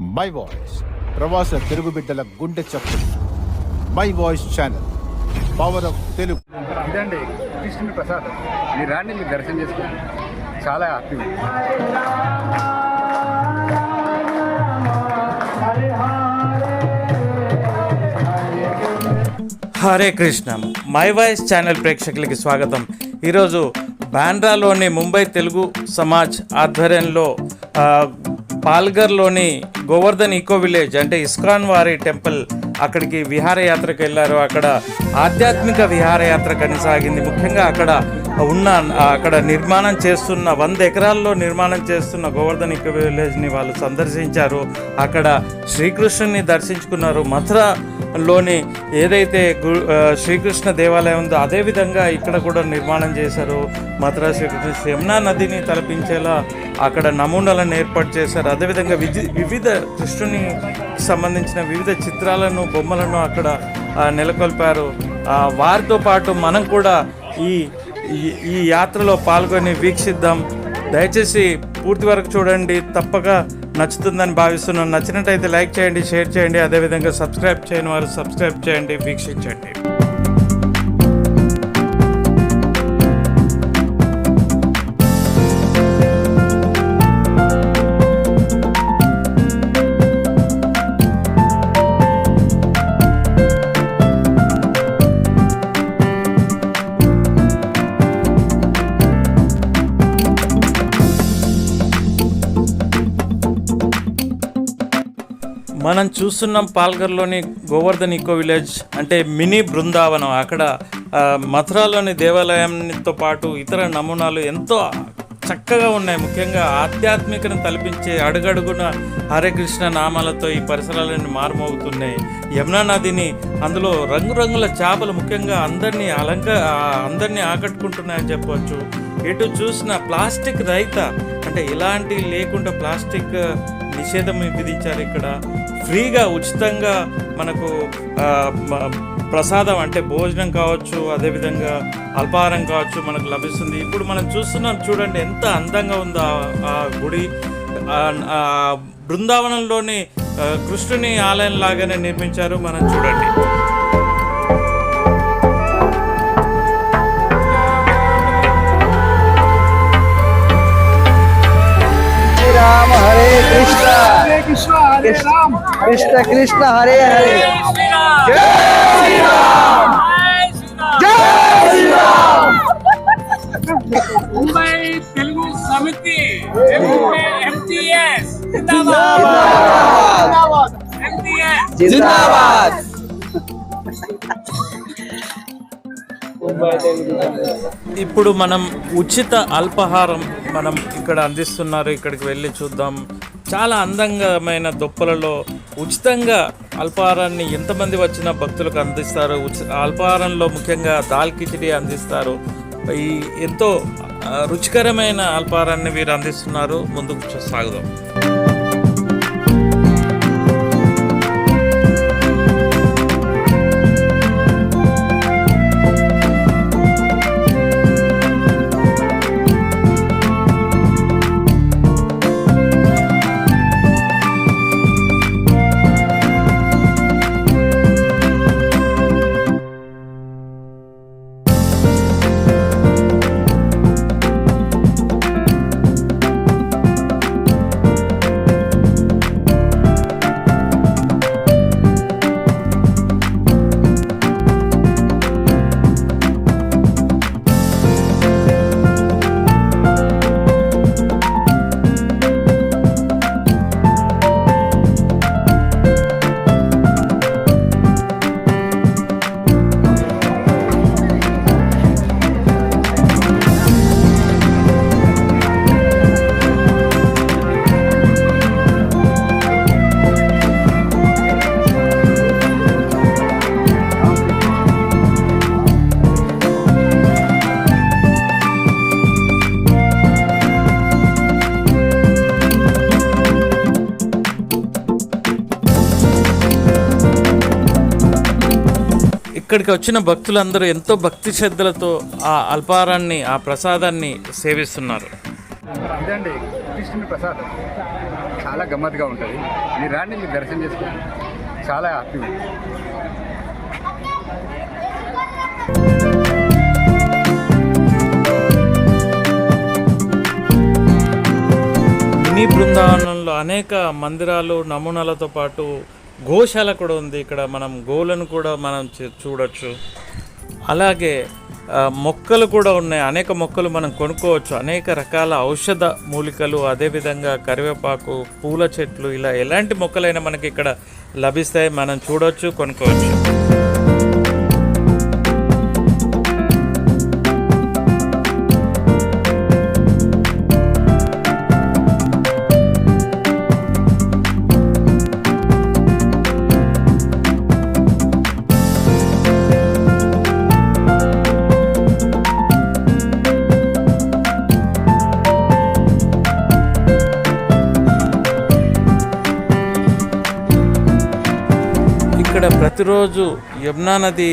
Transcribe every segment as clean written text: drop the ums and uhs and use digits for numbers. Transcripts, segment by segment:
My voice ప్రవాస తెలుగు బిడ్డల గుండె చప్పుడు. My voice channel, power of Telugu. ఇదండి కృష్ణుని ప్రసాదం. మీరు రాండి, మీరు దర్శనం చేసుకోండి. చాలా happy. Hare Krishna. My voice channel ప్రేక్షకులకి స్వాగతం. ఈరోజు బాండ్రాలోని ముంబై తెలుగు సమాజ్ ఆధ్వర్యంలో పాల్ఘర్లోని గోవర్ధన్ ఈకో విలేజ్ అంటే ఇస్కాన్ వారి టెంపుల్, అక్కడికి విహారయాత్రకు వెళ్ళారు. అక్కడ ఆధ్యాత్మిక విహారయాత్ర కొనసాగింది. ముఖ్యంగా అక్కడ నిర్మాణం చేస్తున్న 100 ఎకరాల్లో నిర్మాణం చేస్తున్న గోవర్ధన్ ఈకో విలేజ్ని వాళ్ళు సందర్శించారు. అక్కడ శ్రీకృష్ణుని దర్శించుకున్నారు. మథురలోని ఏదైతే శ్రీకృష్ణ దేవాలయం ఉందో అదేవిధంగా ఇక్కడ కూడా నిర్మాణం చేశారు. మథుర శ్రీకృష్ణ యమునా నదిని తలపించేలా అక్కడ నమూనాలను ఏర్పాటు చేశారు. అదేవిధంగా వివిధ కృష్ణునికి సంబంధించిన వివిధ చిత్రాలను, బొమ్మలను అక్కడ నెలకొల్పారు. వారితో పాటు మనం కూడా ఈ యాత్రలో పాల్గొని వీక్షిద్దాం. దయచేసి పూర్తి వరకు చూడండి, తప్పక నచ్చుతుందని భావిస్తున్నాను. నచ్చినట్టయితే లైక్ చేయండి, షేర్ చేయండి. అదేవిధంగా సబ్స్క్రైబ్ చేయని వారు సబ్స్క్రైబ్ చేయండి, వీక్షించండి. మనం చూస్తున్నాం పాల్ఘర్లోని గోవర్ధన్ ఈకో విలేజ్ అంటే మినీ బృందావనం. అక్కడ మథురాలోని దేవాలయంతో పాటు ఇతర నమూనాలు ఎంతో చక్కగా ఉన్నాయి. ముఖ్యంగా ఆధ్యాత్మికను తలపించే అడుగడుగున హరే కృష్ణ నామాలతో ఈ పరిసరాలన్నీ మారుమోగుతున్నాయి. యమునా నదిని, అందులో రంగురంగుల చేపలు ముఖ్యంగా అందరినీ ఆకట్టుకుంటున్నాయని చెప్పవచ్చు. ఎటు చూసిన ప్లాస్టిక్ రహిత, అంటే ఇలాంటి లేకుండా ప్లాస్టిక్ నిషేధం విధించారు. ఇక్కడ ఫ్రీగా ఉచితంగా మనకు ప్రసాదం అంటే భోజనం కావచ్చు, అదేవిధంగా అల్పాహారం కావచ్చు మనకు లభిస్తుంది. ఇప్పుడు మనం చూస్తున్నాం, చూడండి ఎంత అందంగా ఉందో ఆ గుడి. బృందావనంలోని కృష్ణుని ఆలయం లాగానే నిర్మించారు. మనం చూడండి. राम हरे कृष्ण, हरे कृष्ण हरे राम, कृष्ण कृष्ण हरे हरे. जय श्री राम, जय श्री राम. मुंबई तेलुगु समिति MTS जिंदाबाद, MTS जिंदाबाद. ఇప్పుడు మనం ఉచిత అల్పాహారం మనం ఇక్కడ అందిస్తున్నారు. ఇక్కడికి వెళ్ళి చూద్దాం. చాలా అందంగమైన దుప్పలలో ఉచితంగా అల్పాహారాన్ని ఎంతమంది వచ్చిన భక్తులకు అందిస్తారు. అల్పాహారంలో ముఖ్యంగా దాల్ కిచిడి అందిస్తారు. ఈ ఎంతో రుచికరమైన అల్పాహారాన్ని వీరు అందిస్తున్నారు. ముందుకు సాగుదాం. ఇక్కడికి వచ్చిన భక్తులందరూ ఎంతో భక్తి శ్రద్ధలతో ఆ అల్పాహారాన్ని, ఆ ప్రసాదాన్ని సేవిస్తున్నారు. ఇదండి కృష్ణుని ప్రసాదం. చాలా గమ్మత్తుగా ఉంటుంది. మీరు రాండి, మీరు దర్శనం చేసుకోండి, చాలా హ్యాపీగా ఉంటుంది. మినీ బృందావనంలో అనేక మందిరాలు నమూనాలతో పాటు గోశాల కూడా ఉంది. ఇక్కడ మనం గోలను కూడా మనం చూడొచ్చు. అలాగే మొక్కలు కూడా ఉన్నాయి. అనేక మొక్కలు మనం కొనుక్కోవచ్చు. అనేక రకాల ఔషధ మూలికలు, అదేవిధంగా కరివేపాకు, పూల చెట్లు, ఇలా ఎలాంటి మొక్కలైనా మనకి ఇక్కడ లభిస్తాయి. మనం చూడొచ్చు, కొనుక్కోవచ్చు. ఇక్కడ ప్రతిరోజు యమునా నది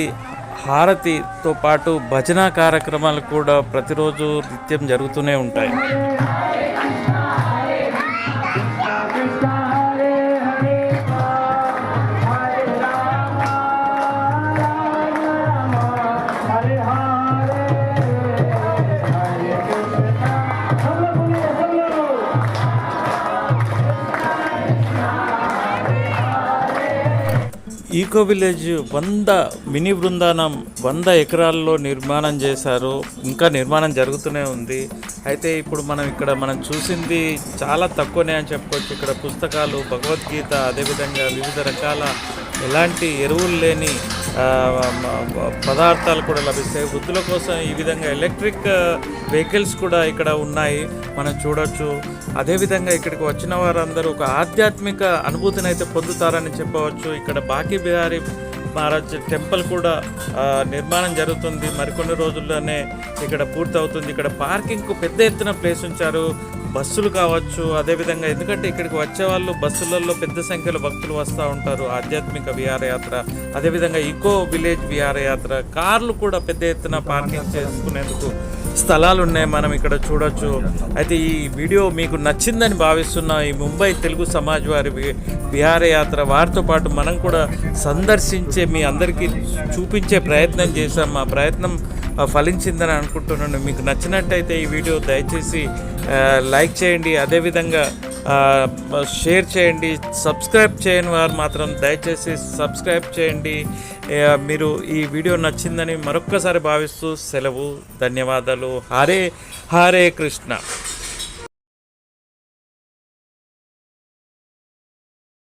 హారతితో పాటు భజన కార్యక్రమాలు కూడా ప్రతిరోజు నిత్యం జరుగుతూనే ఉంటాయి. ఈకో విలేజ్ 100 మినీ బృందావనం 100 ఎకరాల్లో నిర్మాణం చేశారు. ఇంకా నిర్మాణం జరుగుతూనే ఉంది. అయితే ఇప్పుడు మనం చూసింది చాలా తక్కువనే అని చెప్పుకోవచ్చు. ఇక్కడ పుస్తకాలు, భగవద్గీత, అదేవిధంగా వివిధ రకాల ఎలాంటి ఎరువులు లేని పదార్థాలు కూడా లభిస్తాయి. వృద్ధుల కోసం ఈ విధంగా ఎలక్ట్రిక్ వెహికల్స్ కూడా ఇక్కడ ఉన్నాయి, మనం చూడొచ్చు. అదేవిధంగా ఇక్కడికి వచ్చిన వారందరూ ఒక ఆధ్యాత్మిక అనుభూతిని అయితే పొందుతారని చెప్పవచ్చు. ఇక్కడ బాకీ బిహారీ మహారాజ్ టెంపుల్ కూడా నిర్మాణం జరుగుతుంది. మరికొన్ని రోజుల్లోనే ఇక్కడ పూర్తవుతుంది. ఇక్కడ పార్కింగ్కు పెద్ద ఎత్తున ప్లేస్ ఉంచారు. బస్సులు కావచ్చు, అదేవిధంగా ఎందుకంటే ఇక్కడికి వచ్చే వాళ్ళు బస్సులలో పెద్ద సంఖ్యలో భక్తులు వస్తూ ఉంటారు. ఆధ్యాత్మిక విహారయాత్ర, అదేవిధంగా ఈకో విలేజ్ విహారయాత్ర, కార్లు కూడా పెద్ద ఎత్తున పార్కింగ్ చేసుకునేందుకు స్థలాలు ఉన్నాయి, మనం ఇక్కడ చూడొచ్చు. అయితే ఈ వీడియో మీకు నచ్చిందని భావిస్తున్న ఈ ముంబై తెలుగు సమాజ్ వారి విహారయాత్ర, వారితో పాటు మనం కూడా సందర్శించే మీ అందరికీ చూపించే ప్రయత్నం చేశాం. మా ప్రయత్నం ఫలించిందని అనుకుంటున్నాను. మీకు నచ్చినట్టయితే ఈ వీడియో దయచేసి లైక్ చేయండి, అదేవిధంగా షేర్ చేయండి. సబ్స్క్రైబ్ చేయని వారు మాత్రం దయచేసి సబ్స్క్రైబ్ చేయండి. మీరు ఈ వీడియో నచ్చిందని మరొక్కసారి భావిస్తూ సెలవు. ధన్యవాదాలు. హరే హరే కృష్ణ.